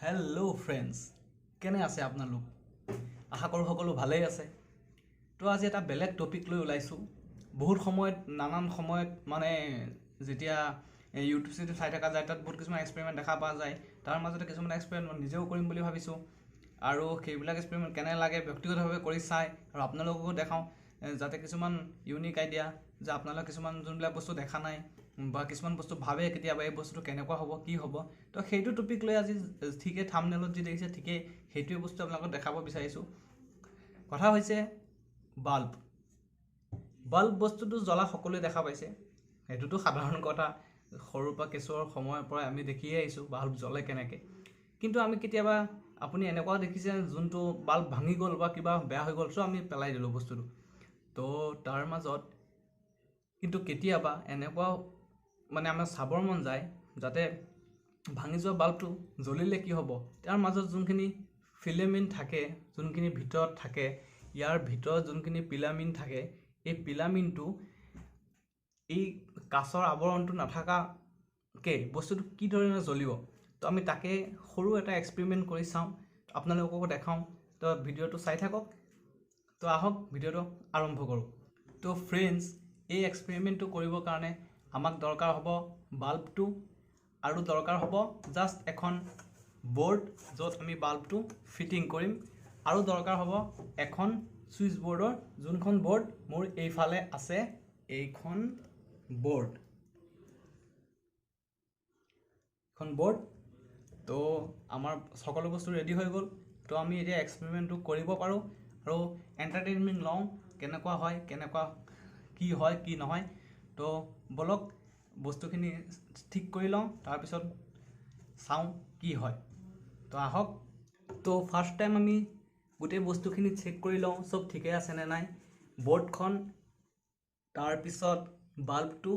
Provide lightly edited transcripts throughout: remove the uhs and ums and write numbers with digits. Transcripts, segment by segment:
Hello' friends, কেনে আছে আপোনালোক? আশা কৰোঁ সকলো ভালেই আছে। তো আজি এটা বেলেগ টপিক লৈ ওলাইছোঁ। বহুত সময়ত নানান সময়ত যেতিয়া ইউটিউব চাই থকা যায়, তাত বহুত কিছুমান এক্সপেৰিমেণ্ট দেখা পোৱা যায়। তাৰ মাজতে কিছুমান এক্সপেৰিমেণ্ট নিজেও কৰিম বুলি ভাবিছোঁ, আৰু সেইবিলাক এক্সপেৰিমেণ্ট কেনে লাগে ব্যক্তিগতভাৱে কৰি চাই আৰু আপোনালোককো দেখাওঁ, যাতে কিছুমান ইউনিক আইডিয়া, যে আপোনালোকে কিছুমান যোনবিলাক বস্তু দেখা নাই বা কিছুমান বস্তু ভাবে কেতিয়াবা এই বস্তুটো কেনেকুৱা হ'ব, কি হ'ব। তো সেইটো টপিক লৈ আজি ঠিকেই থাম্বনেইলত যি দেখিছে ঠিকেই সেইটোৱে বস্তু আপোনালোকক দেখাব বিচাৰিছোঁ। কথা হৈছে বাল্ব। বাল্ব বস্তুটো জ্বলা সকলোৱে দেখা পাইছে, সেইটোতো সাধাৰণ কথা। সৰুৰ পৰা কেঁচুৱাৰ সময়ৰ পৰাই আমি দেখিয়ে আহিছোঁ বাল্ব জ্বলে কেনেকৈ। কিন্তু আমি কেতিয়াবা আপুনি এনেকুৱাও দেখিছে যোনটো বাল্ব ভাঙি গ'ল বা কিবা বেয়া হৈ গ'ল, চ' আমি পেলাই দিলোঁ বস্তুটো। তো তাৰ মাজত কিন্তু কেতিয়াবা এনেকুৱাও আমাৰ চাবৰ মন যায়, যাতে ভাঙি যোৱা বাল্বটো জ্বলিলে কি হ'ব, তাৰ মাজত যোনখিনি ফিলামেণ্ট থাকে, যোনখিনি ভিতৰত থাকে, ইয়াৰ ভিতৰত যোনখিনি ফিলামেণ্ট থাকে, এই ফিলামেণ্টটো এই কাঁচৰ আৱৰণটো নাথাকাকৈ বস্তুটো কি ধৰণে জ্বলিব। তো আমি তাকে সৰু এটা এক্সপেৰিমেণ্ট কৰি চাওঁ, আপোনালোককো দেখাওঁ। তো ভিডিঅ'টো চাই থাকক। তো আহক ভিডিঅ'টো আৰম্ভ কৰোঁ। তো ফ্ৰেণ্ডছ, এই এক্সপেৰিমেণ্টটো কৰিবৰ কাৰণে আমাক দৰকাৰ হ'ব বাল্বটো, আৰু দৰকাৰ হ'ব জাষ্ট এখন বৰ্ড য'ত আমি বাল্বটো ফিটিং কৰিম, আৰু দৰকাৰ হ'ব এখন ছুইচ বৰ্ডৰ, যোনখন বৰ্ড মোৰ এইফালে আছে, এইখন বৰ্ড। তো আমাৰ সকলো বস্তু ৰেডি হৈ গ'ল। তো আমি এতিয়া এক্সপেৰিমেণ্টটো কৰিব পাৰোঁ আৰু এণ্টাৰটেইনমেণ্ট লওঁ, কেনেকুৱা হয়, কি হয় কি নহয়। তো বলক বস্তুখিনি ঠিক কৰি লওঁ, তাৰপিছত চাওঁ কি হয়। তো আহক। তো ফাৰ্ষ্ট টাইম আমি গোটেই বস্তুখিনি চেক কৰি লওঁ, চব ঠিকে আছেনে নাই, বৰ্ডখন, তাৰপিছত বাল্বটো,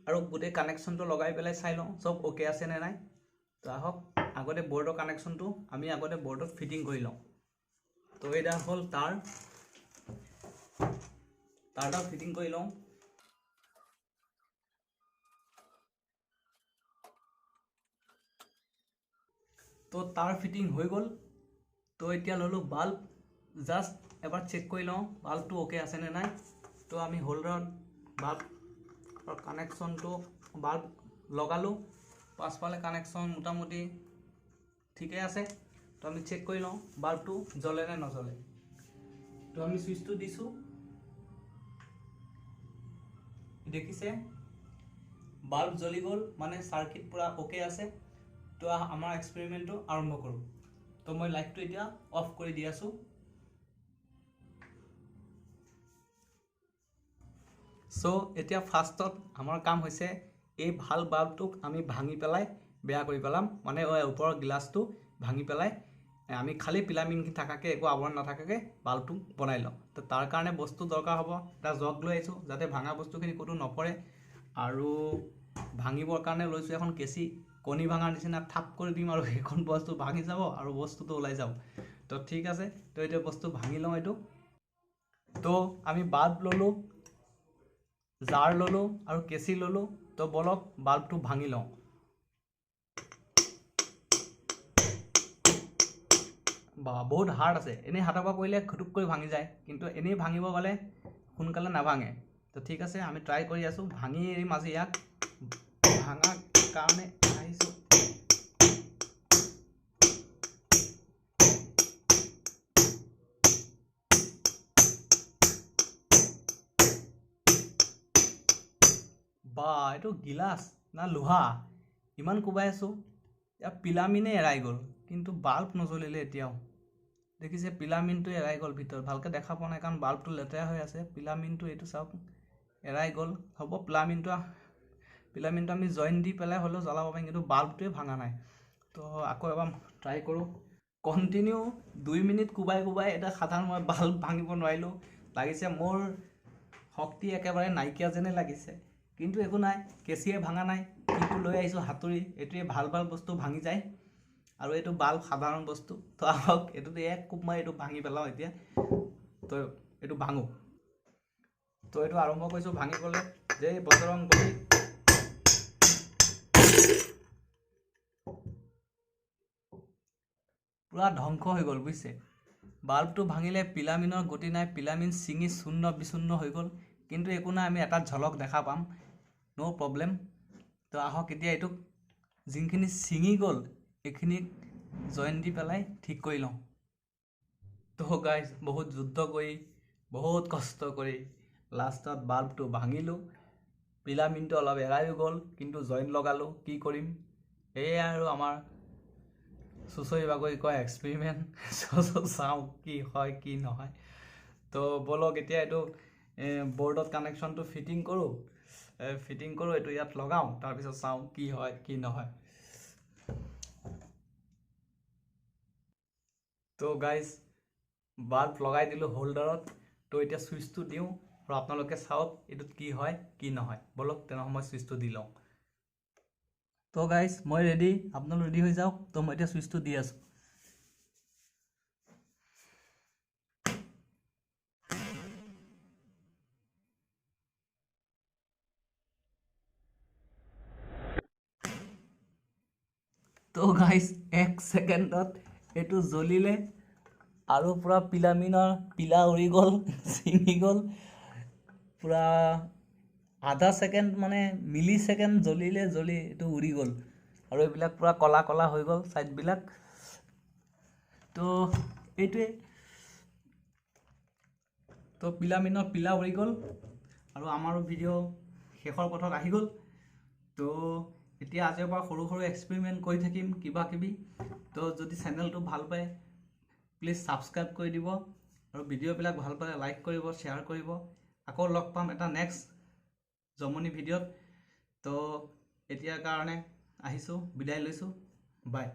আৰু গোটেই কানেকশ্যনটো লগাই পেলাই চাই লওঁ চব অ'কে আছেনে নাই। তো আহক, আগতে বৰ্ডৰ কানেকশ্যনটো আমি আগতে বৰ্ডত ফিটিং কৰি লওঁ। তো এইডাল হ'ল তাৰডাল ফিটিং কৰি লওঁ। তো তাৰ ফিটিং হৈ গ'ল। তো এতিয়া ল'লোঁ বাল্ব, জাষ্ট এবাৰ চেক কৰি লওঁ বাল্বটো অ'কে আছেনে নাই। তো আমি হোল্ডাৰত বাল্বৰ কানেকশ্যনটো, বাল্ব লগালোঁ, পাছফালে কানেকশ্যন মোটামুটি ঠিকে আছে। তো আমি চেক কৰি লওঁ বাল্বটো জ্বলে নে নজ্বলে। তো আমি ছুইচটো দিছোঁ, দেখিছে বাল্ব জ্বলি গ'ল, চাৰ্কিট পূৰা অ'কে আছে। তো আমাৰ এক্সপেৰিমেণ্টটো আৰম্ভ কৰোঁ। তো মই লাইটটো এতিয়া অফ কৰি দি আছোঁ। চ' এতিয়া ফাৰ্ষ্টত আমাৰ কাম হৈছে এই ভাল বাল্বটোক আমি ভাঙি পেলাই বেয়া কৰি পেলাম, ওপৰৰ গ্লাছটো ভাঙি পেলাই আমি খালী ফিলামেণ্টখিনি থাকাকৈ, একো আৱৰণ নাথাকাকৈ বাল্বটো বনাই লওঁ। তো তাৰ কাৰণে বস্তু দৰকাৰ হ'ব, এটা জগ লৈ আহিছোঁ যাতে ভাঙা বস্তুখিনি ক'তো নপৰে, আৰু ভাঙিবৰ কাৰণে লৈছোঁ এখন কেঁচি। কণী ভাঙাৰ নিচিনা থাপ কৰি দিম আৰু সেইখন বস্তু ভাঙি যাব আৰু বস্তুটো ওলাই যাব। তো ঠিক আছে, তো এতিয়া বস্তু ভাঙি লওঁ এইটো। তো আমি বাল্ব ল'লোঁ, জাৰ ল'লোঁ আৰু কেঁচি ল'লোঁ। তো বলক বাল্বটো ভাঙি লওঁ। বহুত হাৰ্ড আছে, এনেই হাতৰ পৰা পৰিলে খুটুক কৰি ভাঙি যায়, কিন্তু এনেই ভাঙিব গ'লে সোনকালে নাভাঙে। তো ঠিক আছে, আমি ট্ৰাই কৰি আছোঁ, ভাঙি এৰিম আজি ইয়াক। ভাঙাৰ কাৰণে আহিছোঁ। এইটো গিলাচ না লোহা, ইমান কোবাই আছোঁ, ইয়াৰ ফিলামেণ্টেই এৰাই গ'ল, কিন্তু বাল্ব নজ্বলিলে এতিয়াও। দেখিছে ফিলামেণ্টটো এৰাই গ'ল ভিতৰত, ভালকৈ দেখা পোৱা নাই কাৰণ বাল্বটো লেতেৰা হৈ আছে। ফিলামেণ্টটো এইটো চাওক এৰাই গ'ল। হ'ব, ফিলামেণ্টটো আমি জইন দি পেলাই হ'লেও জ্বলাব পাৰিম, কিন্তু বাল্বটোৱে ভাঙা নাই। তো আকৌ এবাৰ ট্ৰাই কৰোঁ। কণ্টিনিউ 2 মিনিট কোবাই এটা সাধাৰণ মই বাল্ব ভাঙিব নোৱাৰিলোঁ। লাগিছে মোৰ শক্তি একেবাৰে নাইকিয়া যেনে লাগিছে, কিন্তু একো নাই, কেঁচিয়ে ভাঙা নাই। কিন্তু লৈ আহিছোঁ হাতুৰি, এইটোৱে ভাল বস্তু ভাঙি যায়, আৰু এইটো বাল্ব সাধাৰণ বস্তু। তো আহক, এইটোতো এক কোব মই এইটো ভাঙি পেলাওঁ এতিয়া। তো এইটো ভাঙোঁ। তো এইটো আৰম্ভ কৰিছোঁ ভাঙিবলৈ। যে বজৰং বলী। পুৰা ধ্বংস হৈ গ'ল বুজিছে। বাল্বটো ভাঙিলে পিলামিনৰ গতি নাই, পিলামিন ছিঙি চূন্য বিচূন্য হৈ গ'ল। কিন্তু একো নাই, আমি এটা ঝলক দেখা পাম, ন' প্ৰব্লেম। তো আহক এতিয়া এইটোক যোনখিনি ছিঙি গ'ল এইখিনিক জইন দি পেলাই ঠিক কৰি লওঁ। তো গাইজ বহুত যুদ্ধ কৰি বহুত কষ্ট কৰি লাষ্টত বাল্বটো ভাঙিলোঁ। পিলামিনটো অলপ এৰায়ো গ'ল, কিন্তু জইন লগালোঁ। কি কৰিম, এয়াই আৰু আমাৰ চুচৰি বাগৰি কয় এক্সপেৰিমেণ্ট। চাওঁ কি হয় কি নহয়। তো ব'লক এতিয়া এইটো বৰ্ডত কানেকশ্যনটো ফিটিং কৰোঁ। এইটো ইয়াত লগাওঁ, তাৰপিছত চাওঁ কি হয় কি নহয়। তো গাইজ বাল্ব লগাই দিলোঁ হোল্ডাৰত। তো এতিয়া ছুইচটো দিওঁ আৰু আপোনালোকে চাওক এইটোত কি হয় কি নহয়। ব'লক তেনেহ'লে মই ছুইচটো দি লওঁ। তো গাইজ মই ৰেডি, আপোনালোক ৰেডি হৈ যাওক। তো মই এতিয়া ছুইচটো দি আছোঁ। তো গাইজ 1 ছেকেণ্ডত এইটো জ্বলিলে আৰু পূৰা পিলামিনৰ পিলা উৰি গ'ল, ছিঙি গ'ল। পূৰা আধা ছেকেণ্ড মানে মিলি ছেকেণ্ড জ্বলি এইটো উৰি গ'ল। আৰু এইবিলাক পূৰা কলা কলা হৈ গ'ল ছাইডবিলাক। তো এইটোৱে, তো পিলামিনৰ পিলা উৰি গ'ল আৰু আমাৰো ভিডিঅ' শেষৰ পথত আহি গ'ল। তো এতিয়া আজিৰ পৰা সৰু সৰু এক্সপেৰিমেণ্ট কৰি থাকিম কিবা কিবি। তো যদি চেনেলটো ভাল পায় প্লিজ ছাবস্ক্ৰাইব কৰি দিব, আৰু ভিডিঅ'বিলাক ভাল পালে লাইক কৰিব, শ্বেয়াৰ কৰিব। আকৌ লগ পাম এটা নেক্সট জমনি ভিডিঅ'ত। তো এতিয়াৰ কাৰণে আহিছোঁ, বিদায় লৈছোঁ, বাই।